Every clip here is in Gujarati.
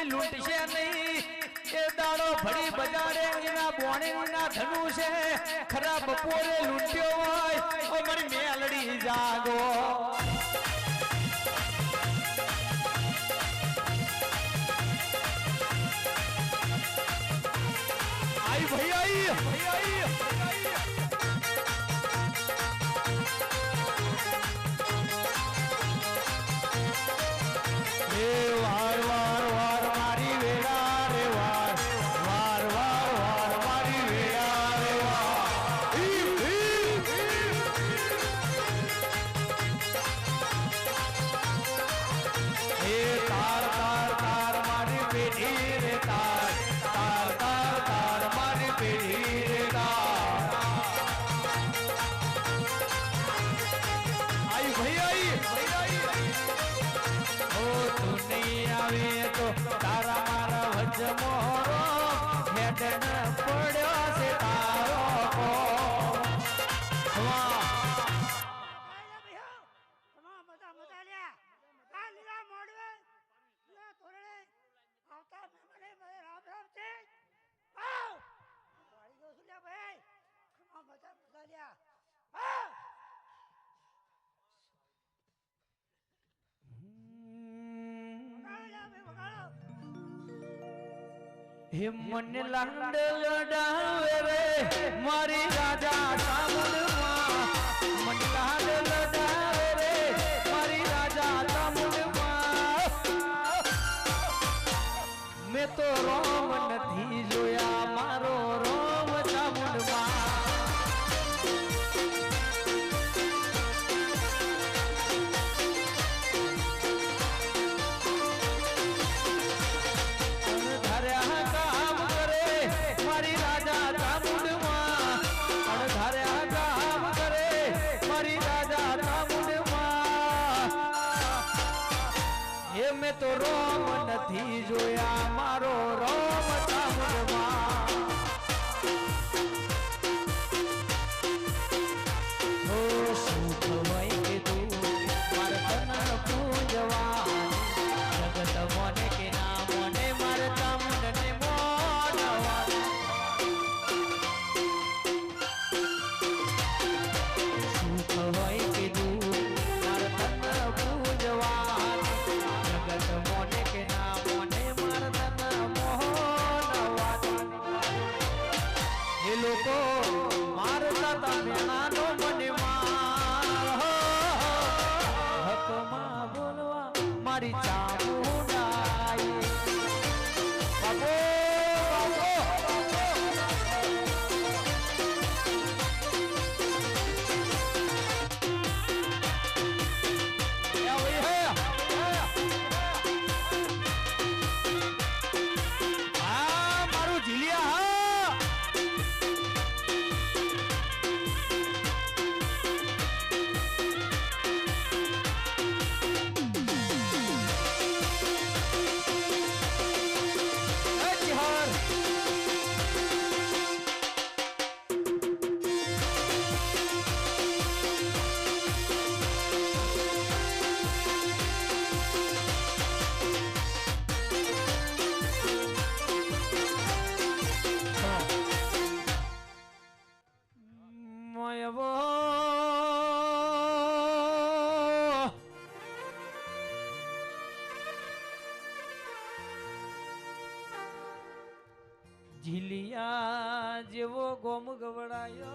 કોઈ લૂંટશે નહીં એ દાડો ભડી બજારે એના બોણીના ધનુ છે ખરા બપોરે લૂંટ્યો હોય ઓ મારી મેલડી જાગો आई भैया वार वार वार मारी वेड़ा रे वार वार वार वार मारी वेड़ा रे वार हे तार तार तार मारी पेटी रे तार तार तार तार मारी पेटी रे तार आई भैया ओ तू नहीं आवे तो तारा मारा वज मोरो हेड न पड़ो से तारो को वाह आया भैया तमाम मजा लिया आ लीला मोड़वे ना तोरणे આવતા મને રામ રામ છે આવ વાળી દો સુલ્યા ભાઈ આ મજા લ્યા આ हे मन लांड लडावे रे मारी राजा सामुंडमा मन लांड लडावे रे मारी राजा सामुंडमा मैं तो रोम नहीं जोया मारो रोम सामुंडमा मैं तो रोम नहीं जोया मारो रोम चामुंडमा ओ सुख वही के तू मार तन पूजवा जगत मोने के नाम मोने मार चामुंड ने मोनवा सुख वही के तू मार तन पूजवा जगत मोने के नाम मोने मर्दन मोहनवा ये लोको मारता ता मेणानो मने मार हक मां बोलवा मारी चामुंडाई बाबो बाबो झिलिया जेवो गोम गवड़ायो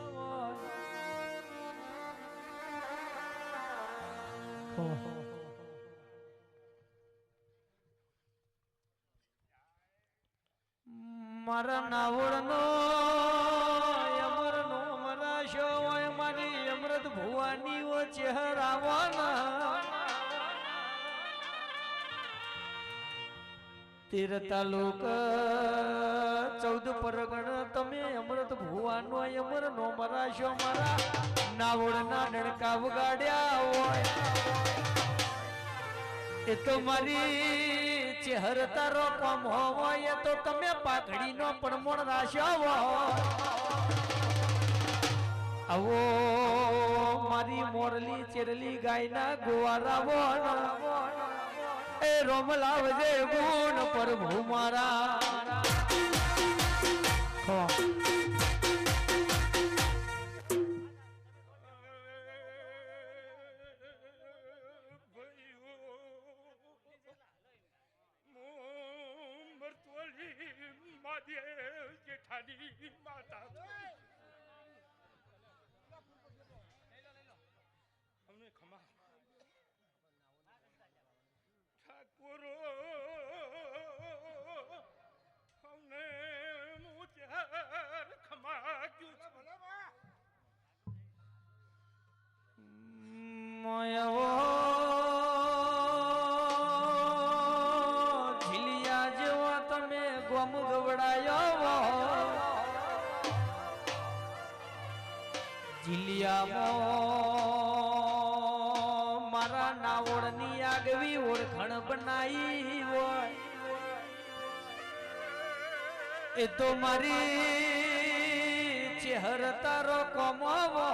मारा नावड़नो यमरनो मराशो मारी अमृत भुवानी वो चेहरावाना तेर तालुक 14 परगण तमे अमृत भुवानो अमरनो मराशो मारा नावड़ना डणका वगाड्या होय ए तो मारी चेहर तारो कम होय तो तमे पाकड़ी नो पणमण राशो आवो मारी मोरली चेरली गायना गोवारावो એ રોમ લાવજે ગુણ પ્રભુ મારા જેઠાની માતા અમને ખમા ઠાકોરો અમને મુચાર ખમા ક્યું છે મોયવો ઝીલિયા જેવો તમે ગોમ ગવડાયો ઝીલિયામાં મારા નાવડની આગવી ઓળખાણ બનાવી હોય એ તો મારી ચહેર તારો કમાવો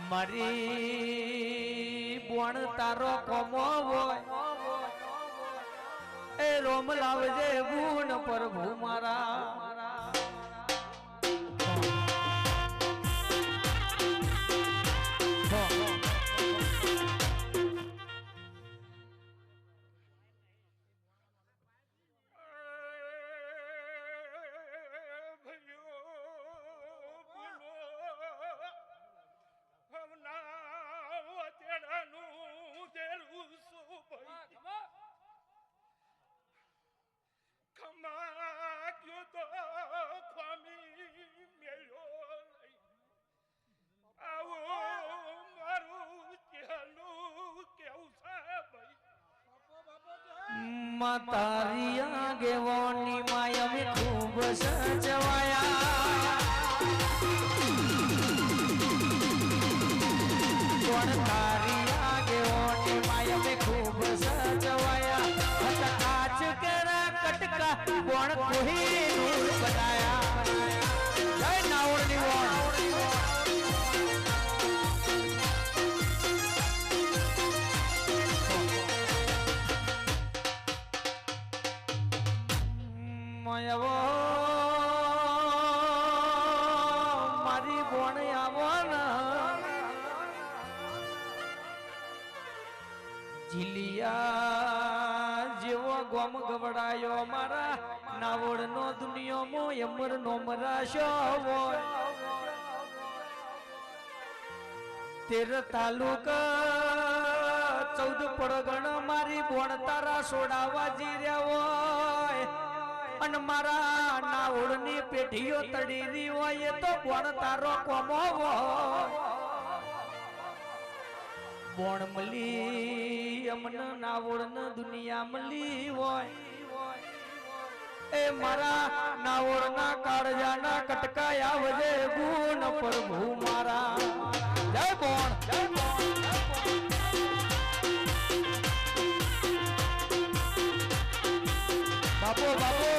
મારી બોણ તારો કમાવો એ રોમ લાવજે ગુણ પ્રભુ મારા તારી આગેવાની માયા મે ખૂબ સજવાયા કોણ તારી આગેવાની માયા મે ખૂબ સજવાયા કાચ કેરા કટકા કોણ કોઈ નૂર બનાયા જય નાવડની વોણ માયવો મારી બોણ આવવાના ઝીલિયા જેવો ગોમ ગવડાયો મારા નાવડનો દુનિયામાં અમર નો મરાશો હોય 13 તાલુકા 14 પડગણ મારી બોણ તારા સોડાવા જીર્યા હોય અને મારા નાવડની પેઢીઓ તડીરી હોય તો બોણ તારો કોમો બોણ મળી અમને નાવડ દુનિયા મળી હોય એ મારા નાવડના કાળજાના કટકા આવજે ગુણ પ્રભુ મારા જય બોણ જય બોણ બાપો બાપો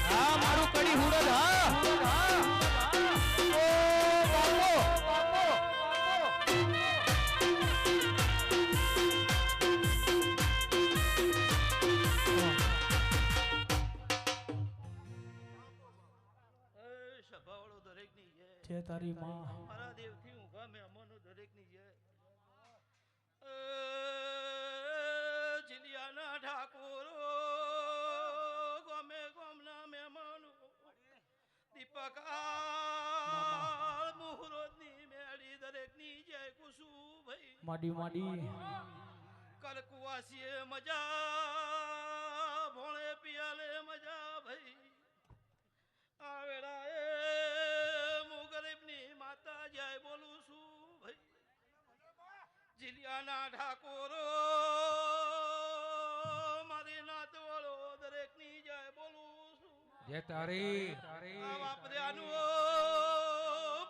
હા મારું કડી હુરજ હા ઓ બાપો બાપો સભાવાળો દરેક ની જય છે તારી માં મારા દેવથી ઊભા મહેમાનો દરેક ની જય જિલિયાના ઠાકોરો ગમે ગમના મહેમાનો દીપક મુહૂર્તની મેળી દરેક ની જય કુસુભાઈ માડી માડી કલકુવાસીએ મજા ભોળે પિયાલે મજા ભાઈ આ વેળાએ હું ગરીબની માતા જય બોલું છું ભાઈ જિલિયાના ઠાકોરો મારી નાતવાળો દરેકની જય બોલું છું જય તારી આ વાપર્યાનું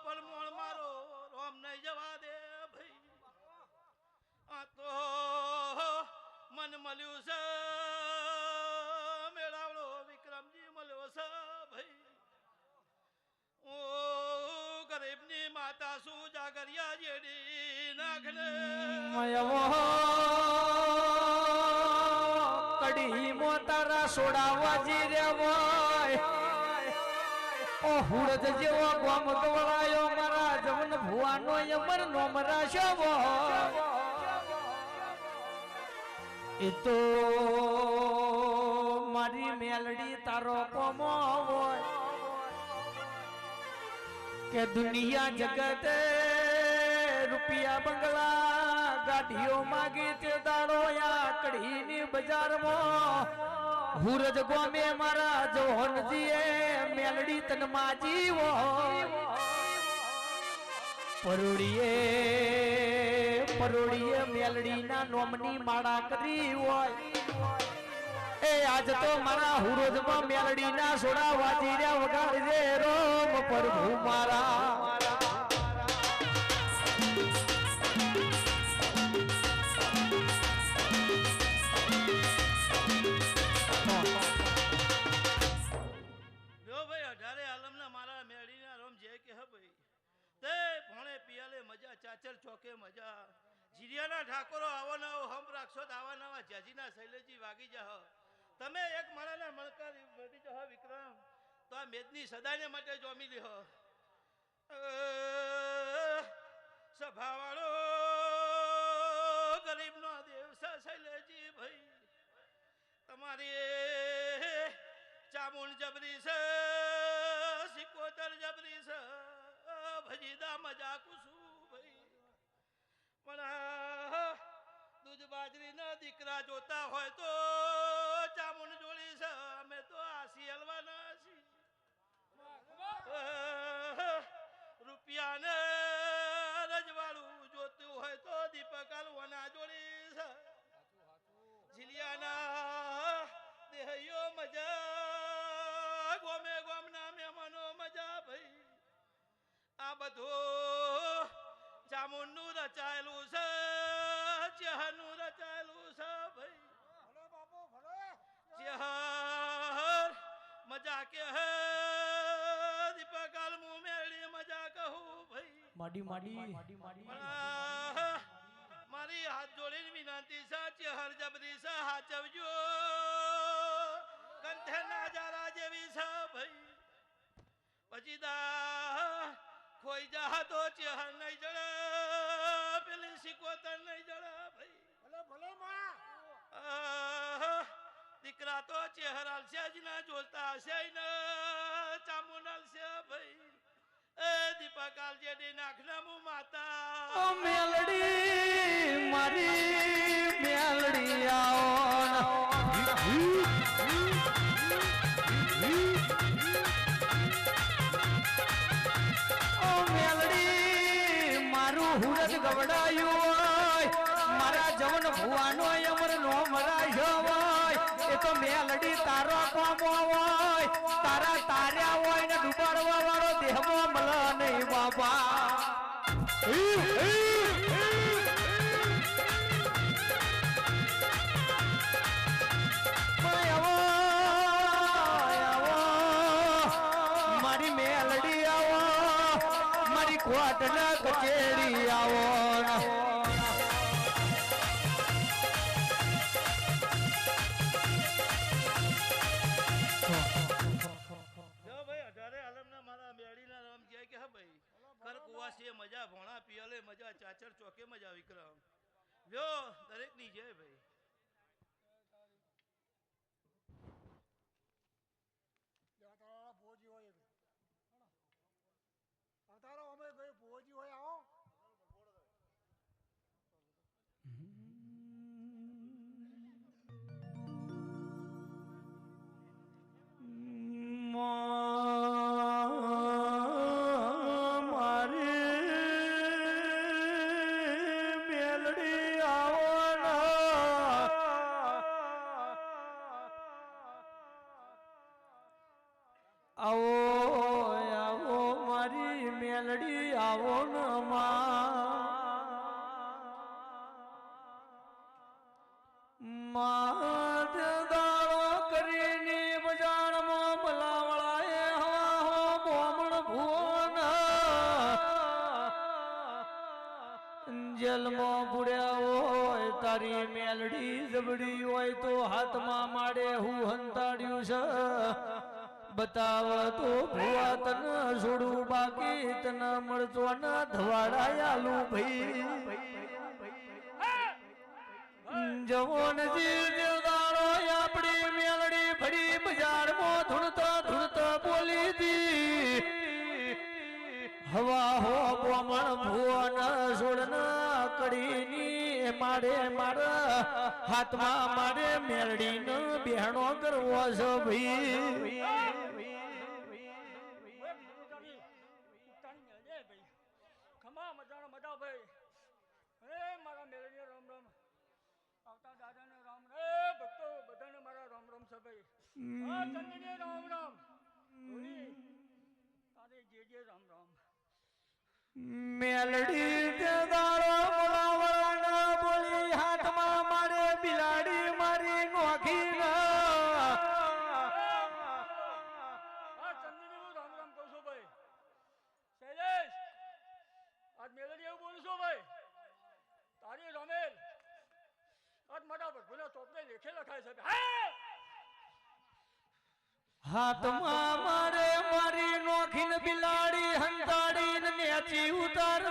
પરમોણ મારો રોમ નહીં જવા દે ભાઈ આ તો મન ની માતા શું જાગરિયા જેડી નાખને મયવો કડી મો તારા સોડાવા જી રે હોય ઓ હુરજ જેવો ગોમ ગવળાયો મારા જવન ભુવાનો યમર નોમ રાશવો એ તો મારી મેલડી તારો કોમો હોય કે દુનિયા જગતે રૂપિયા બંગલા ગાડીઓ માગી તે દાડો કડીની બજારમાં હુરજ ગોમે મારા જોહનજીએ મેલડી તન માજીવો પરોડીએ મેલડીના નોમની માળા કરી હોય એ આજ તો મારા હુરજમાં મેલડીના સોડા વાજી રહ્યા વગાડજે રોમ પ્રભુ મારા ચાચર ચોકે મજા જીરિયાના ઠાકોરો આવો નવો હમ રાખશો આવા નવા જાજીના શૈલેજી વાગી જાઓ તમે એક માળાના મણકા વધી જાઓ વિક્રમ તો આ મેદની સદાને માટે જોમી લેહો સભાવાળો ગરીબનો દેવસા શૈલેજી ભાઈ તમારી ચામુંડ જબરી છે સિકોતર જબરી છે ભજીદા મજા કુસુ પણ દૂધ બાજરીના દીકરા જોતા હોય તો ચામુંડ જોડી છે અમે તો આસી હલવાના છીએ રૂપિયાને રજવાડું જોતું હોય તો દીપક હલવાના જોડી છે ઝીલિયાના દેહયો મજા ગોમે ગોમના મહેમાનો મજા ભાઈ આ બધું ચામુંડનું રચાયેલું છે ચેહરનું રચાયેલું છે ભાઈ ચેહર મજા કે હે દીપકાલ મું મેળી મજા કહું ભાઈ માડી મારી હાથ જોડીને વિનંતી છે ચેહર જબરી છે હાચવજો કંઠે નાજારા જેવી છે ભાઈ પછી દા કોઈ જા તો ચેહર નહીં જડે પેલી સિકોતર નહીં જડે ભાઈ ભલે માં દીકરા તો ચેહર આલશે જ ના જોતા હશે ને ચામુંડ આલશે ભાઈ એ દીપક આલજે ડી નાખના મુ માતા મેલડી મારી મેલડી આવો હુરજ ગવડાયું હોય મારા જવન ભુવાનો અમર નો મરાયો હોય એ તો મેલડી તારો કોમો હોય તારા તાર્યા હોય ને ડુબાડવા વાળો દેહમાં મળ નહીં બાબા મારી મેલડી આવો મારી કોટના કચેરી આવો મજા ભોણા પિયલે મજા ચાચર ચોકે મજા વિક્રમ લ્યો દરેક ની જય ભાઈ ભોજી હોય તારો અમે ભાઈ ભોજી હોય આવો આવો મારી મેલડી આવો ન માત દાળો કરીને બજારમાં મલાવળાએ હવા હો બોમણ ભુવન જેલમાં પૂર્યા હોય તારી મેલડી જબડી હોય તો હાથમાં માડે હું હંતાડ્યું છે બતાવ તો ભુવા તને છોડું બાકી તને મળતો ના ધવાડાયાલું ભાઈ જવોન જીવ દેવદારો આપણી મેલડી ફરી બજારમાં ધૂણતા ધૂણતા બોલી દી હવા હો બોમણ ભુવન સોડના કડીની માડે મારા હાથમાં મારે મેલડીનો બેહણો કરવો છે ભાઈ ખમા મજાનો મજા ભાઈ હે મારા મેલડીને રામ રામ આવતા દાદાને રામ રે ભક્તો બધાને મારા રામ રામ છે ભાઈ આ ચંદને રામ રામ ધોની તારે જે રામ રામ મેલડી તે દાડો બોલાવવાના બોલી હાથમાં મારે બિલાડી મારી નોખી ના આ ચંદને રામ રામ કહું છું ભાઈ શૈલેષ આજ મેલડી એવું બોલું છું ભાઈ તારી રમેલ આજ મારા ભગવાનના ચોપડે લેખે લખાય છે હાથમાં મારે મારી નોખીન બિલાડી હંતાડીને નેચી ઉતાર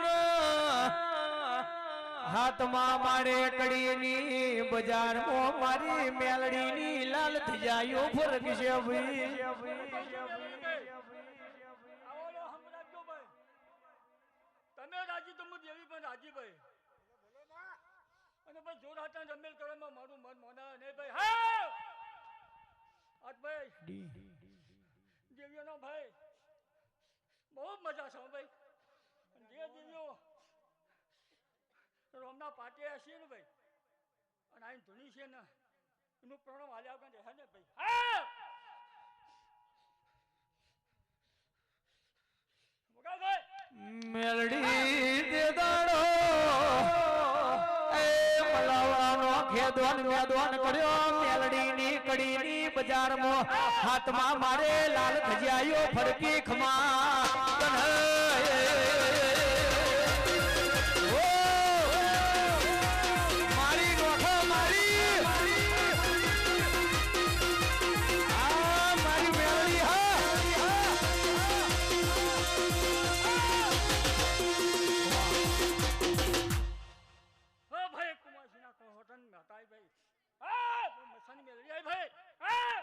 હાથમાં મારે કડીની બજારમાં મારી મેલડીની લાલ થજાયો ફરક છે ભાઈ તમે રાજી તો દેવી પણ રાજી ભાઈ અને ભાઈ જોર હાથા રમેલ કરવામાં મારું મન મોના નહીં ભાઈ હા આજ ભાઈ દેવીઓનો ભાઈ બહુ મજા છે ભાઈ જે દેવીઓ રોમના પાટે હશે ને ભાઈ અને આ ધૂની છે ને એનું પ્રણવ હાલ્યા વગર રહે ને ભાઈ હા મેલડી દે દાડો એ મલાવાનો ખેદોન મેદોન કર્યો મેલડીની કડીની બજારમાં હાથમાં મારે લાલ ખજાયો ફરકી ખમા મારી નોખો મારી મારી મેલડી હા ભાઈ કુમારસિંહના કોહટન મહેતાઈ ભાઈ હા મસાની મેલડી આઈ ભાઈ હા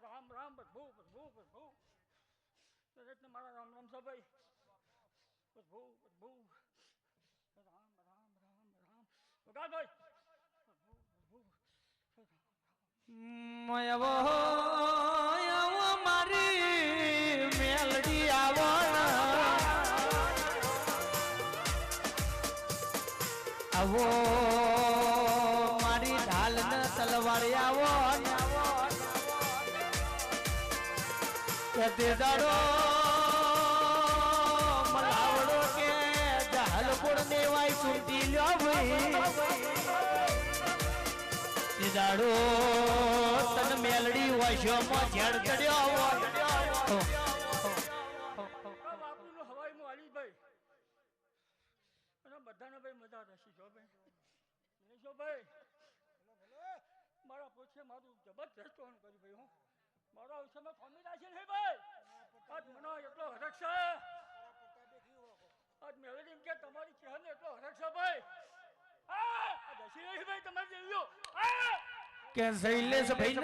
રામ રામ પ્રભુ પ્રભુ પ્રભુ દરેકને મારા રામ રામ છે ભાઈ પ્રભુ પ્રભુ રામ રામ રામ રામ વગાડ ભાઈ પ્રભુ પ્રભુ આવો આવો મારી મેલડી આવો આવો મારી ઢાલ ને તલવાર આવો તે દાડો મલાવડો કે ઢાલપુર દેવાય સુરતી લ્યો ભાઈ દાડો તન મેલડી વાશોમાં ઝેડ ચડ્યો બાપુનું હવાઈ માં હાલી ભાઈ અને બધાને ભાઈ મજા રસી જો ભાઈ જો ભાઈ મારા પોતે મારું જબરદસ્ત કર્યું ભાઈ હું મારા વિષયમાં ફોમી રાખી નહીં ભાઈ આજ મને એટલો હરખ છે આજ મેલડી કે તમારી ચહેરને એટલો હરખ છે ભાઈ આ દસી નહીં ભાઈ તમારી દેવીઓ કે શૈલેષ ભાઈ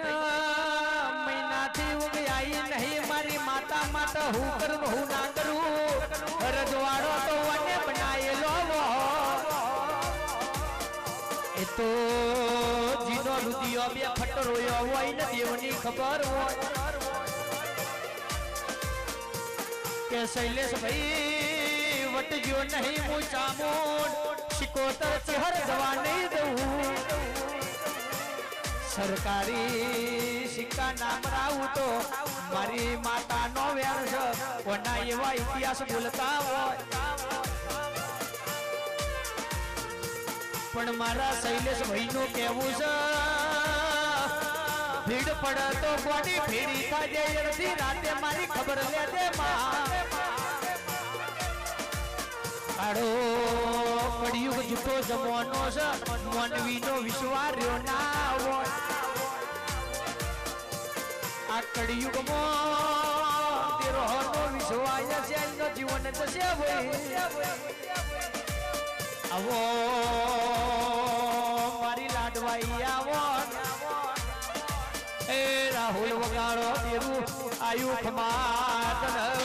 મહિનાથી ઊંઘ આવી નહીં મારી માતા માતા હું કરું હું ના કરું રજવાડો તો વને બનાયેલો એ તો જીનો રુદિયો બે ફટ રોયો હોય ને દેવની ખબર હોય કે શૈલેષ ભાઈ વટજો નહીં હું ચામુંડ શિકોતર ચહેર જવા નહીં દઉં સરકારી સિક્કા નામ રાવું તો મારી માતા નો વેણ છે કોના એવા ઇતિહાસ બોલતા હોય પણ મારા શૈલેષ ભાઈ નું કેવું છે ભીડ પડે તો બોડી ભીડી થાય અડધી રાતે મારી ખબર લે દે કાળો કળિયુગ જૂઠો જમવાનો છે માનવીનો વિશ્વાસ રહ્યો ના હોય આ કળિયુગમાં તેરો હરનો વિશ્વાસ છે એનો જીવન જશે હોય આવો મારી લાડવાઈ આવો એ રાહુલ વગાડો તેરું આયુખ માતન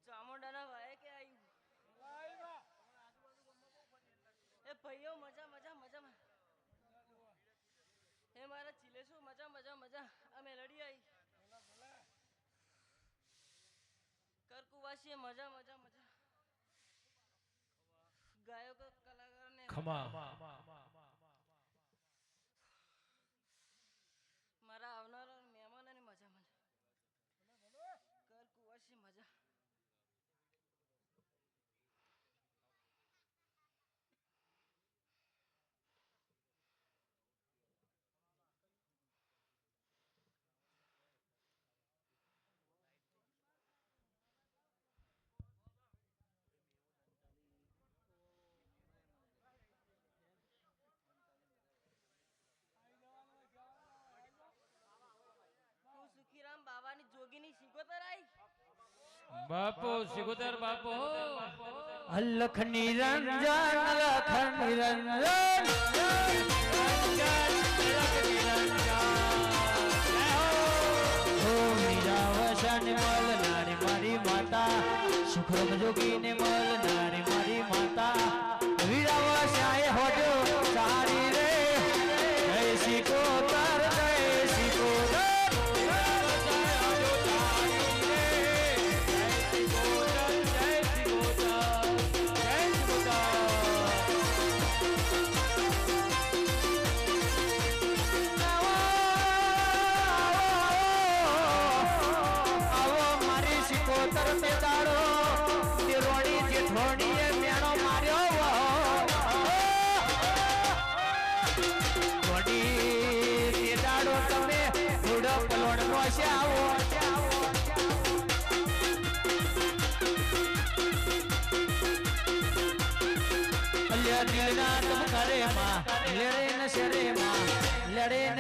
ચામુંડાના ભાઈ કે આવ્યું એ ભાઈઓ મજા મજા મજામાં હે મારા ચિલેશું મજા મજા મજા આ મેલડી આવી કરકુવાસીએ મજા મજા મજા ગાયકો કલાકારને ખમા મારા આવનારા મહેમાનોને મજા મજા કરકુવાસી મજા સુખીરામ બાવાની જોગીની સિકોતર આવી બાપો સિકોતર બાપો અલખ નિરંજન અલખ નિરંજન મીરા વસન મલ નારી મારી માતા સુખરમ જોગી ને મલ નારી મારી માતા વીરા વસાય હોજો સારી રે જય સિકોતર જય સિકોતર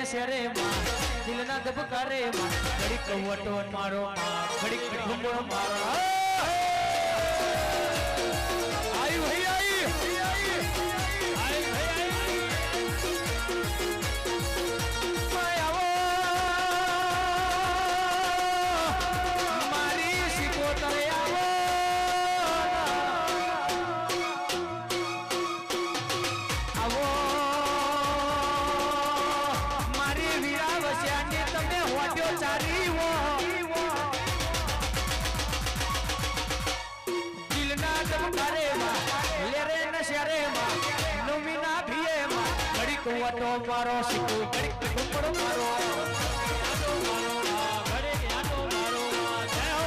શેરે માં દિલના ધબકારે માં ઘડીક વટો મારો માં ઘડીક ઘૂમો મારો આઈ ભાઈ આઈ મારી સિકોતર આવો આવો ચારી હો દિલના ધબકારે માં લેરે ન શેરે માં નમીના ભીએ માં ઘડીક વટો મારો સિકો ઘડીક ઘૂમડો મારો આટો મારો ઘડીક આટો મારો જય હો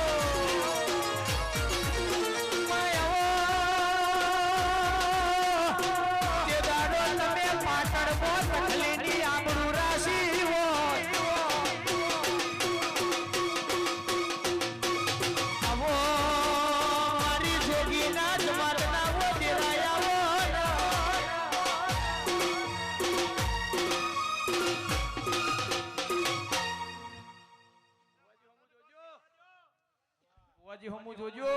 વાજી હમુ જોજો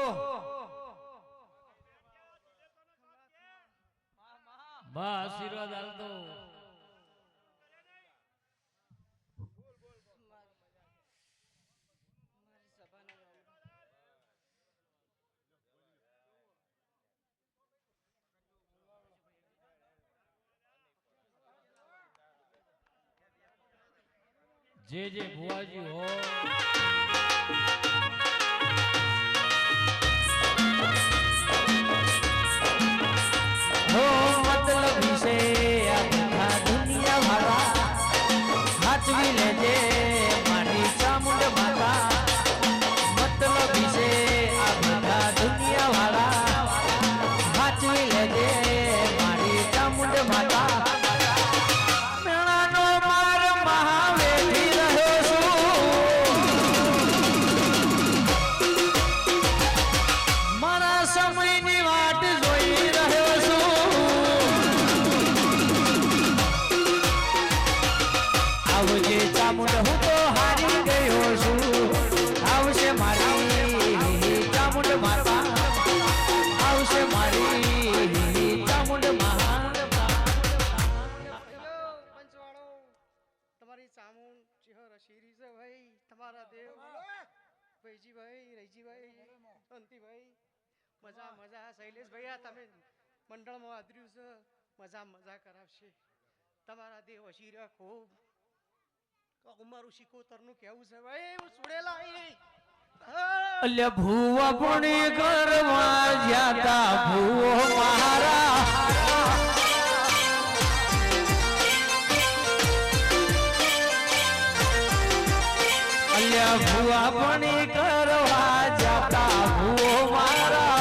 બા આશીર્વાદ આલતો મારી સભાના નામ. જે જે ભુવાજી હો હો મતલબ વિશે આખા દુનિયા વાળા હાચવી લેજે મારી ચામુંડ માતા મતલબ વિશે આખા દુનિયા વાળા હાચવી લેજે મારી ચામુંડ માતા મેળાનો માર મહાવેઠી રહ્યો છું મારા સમયની વાટ જોઈ રહ્યો છું આવજે ચામુંડ હું તો હારી ગયો છું આવશે મારી ચામુંડ માતા આવશે મારી ચામુંડ મહા પંચવાળો તમારી ચામુંડ ચિહર શીરી છે ભાઈ તમારા દેવ ભાઈજીભાઈ રૈજીભાઈ શાંતિભાઈ મજા મજા શૈલેષભાઈ આ તમે મંડળમાં આદર્યું છે મજા મજા કરાવશે તમારા દેવ હશીરા ખૂબ અમારું શિકોતરનું કેવું છે ભાઈ હું છોડેલા અહીં અલ્યા ભૂવા પણ કરવા જ્યાતા ભૂવો મારા અલ્યા ભૂવા પણ કરવા જ્યાતા ભૂવો મારા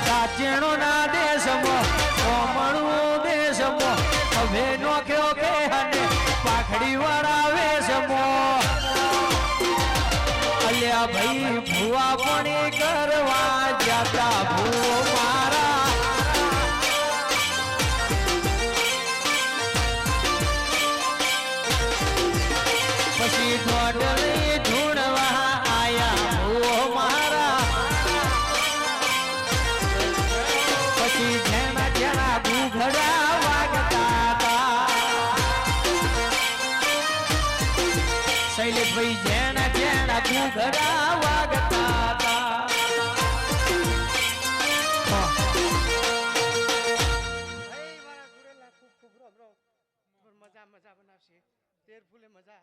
કાચેણો ના દેશમાં કોમણું દેશમાં હવે નોખ્યો કે હને પાખડી વાળા વેશમાં અલ્યા ભાઈ ભૂવા પણ કરવા જાતા ભૂવો મારા પછી ઢોઢલી ઢૂંઢવા આયા ભૂવો મારા પછી જેના જેના ઘૂઘડા વાગતા હતા શૈલેષભાઈ જેના જેના ઘૂઘડા વાગતા હતા ભાઈ મારા ગુરેલા ખૂબ ખૂબ રોમ રોમ મજા મજા બનાવશે તેર ફૂલે મજા